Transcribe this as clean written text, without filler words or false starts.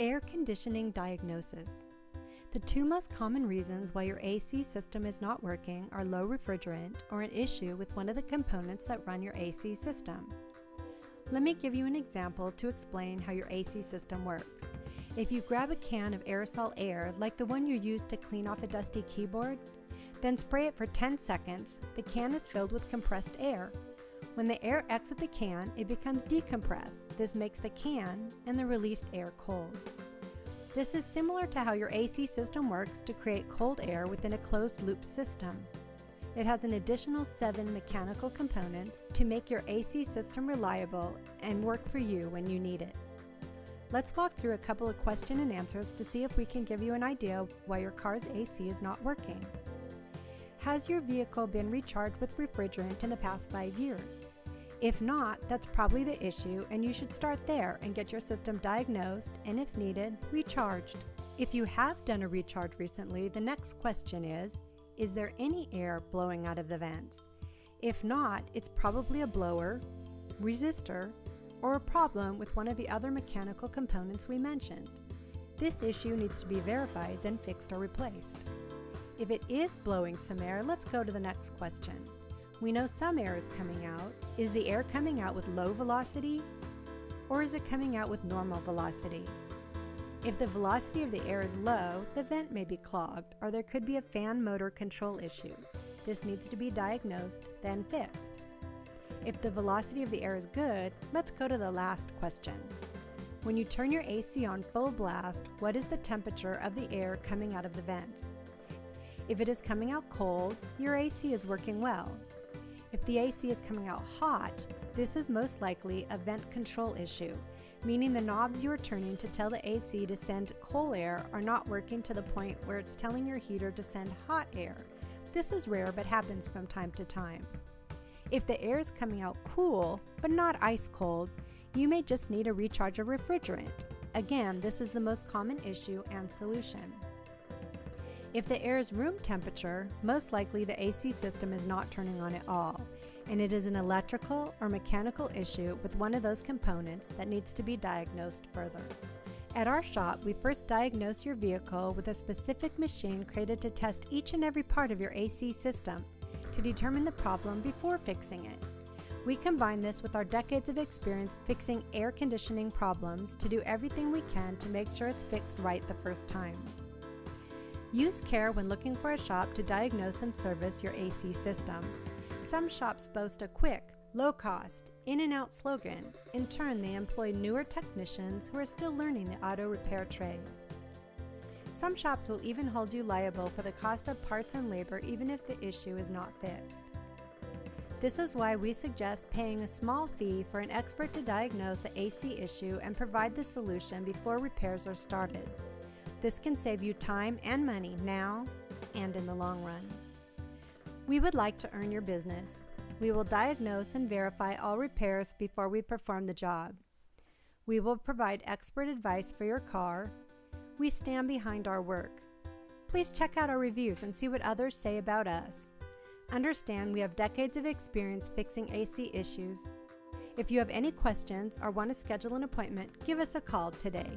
Air conditioning diagnosis. The two most common reasons why your AC system is not working are low refrigerant or an issue with one of the components that run your AC system. Let me give you an example to explain how your AC system works. If you grab a can of aerosol air like the one you use to clean off a dusty keyboard, then spray it for 10 seconds, the can is filled with compressed air. When the air exits the can, it becomes decompressed. This makes the can and the released air cold. This is similar to how your AC system works to create cold air within a closed-loop system. It has an additional 7 mechanical components to make your AC system reliable and work for you when you need it. Let's walk through a couple of question and answers to see if we can give you an idea why your car's AC is not working. Has your vehicle been recharged with refrigerant in the past 5 years? If not, that's probably the issue, and you should start there and get your system diagnosed and, if needed, recharged. If you have done a recharge recently, the next question is there any air blowing out of the vents? If not, it's probably a blower, resistor, or a problem with one of the other mechanical components we mentioned. This issue needs to be verified, then fixed or replaced. If it is blowing some air, let's go to the next question. We know some air is coming out. Is the air coming out with low velocity, or is it coming out with normal velocity? If the velocity of the air is low, the vent may be clogged, or there could be a fan motor control issue. This needs to be diagnosed, then fixed. If the velocity of the air is good, let's go to the last question. When you turn your AC on full blast, what is the temperature of the air coming out of the vents? If it is coming out cold, your AC is working well. If the AC is coming out hot, this is most likely a vent control issue, meaning the knobs you are turning to tell the AC to send cold air are not working to the point where it's telling your heater to send hot air. This is rare but happens from time to time. If the air is coming out cool, but not ice cold, you may just need a recharge of refrigerant. Again, this is the most common issue and solution. If the air is room temperature, most likely the AC system is not turning on at all, and it is an electrical or mechanical issue with one of those components that needs to be diagnosed further. At our shop, we first diagnose your vehicle with a specific machine created to test each and every part of your AC system to determine the problem before fixing it. We combine this with our decades of experience fixing air conditioning problems to do everything we can to make sure it's fixed right the first time. Use care when looking for a shop to diagnose and service your AC system. Some shops boast a quick, low-cost, in-and-out slogan. In turn, they employ newer technicians who are still learning the auto repair trade. Some shops will even hold you liable for the cost of parts and labor even if the issue is not fixed. This is why we suggest paying a small fee for an expert to diagnose the AC issue and provide the solution before repairs are started. This can save you time and money now and in the long run. We would like to earn your business. We will diagnose and verify all repairs before we perform the job. We will provide expert advice for your car. We stand behind our work. Please check out our reviews and see what others say about us. Understand we have decades of experience fixing AC issues. If you have any questions or want to schedule an appointment, give us a call today.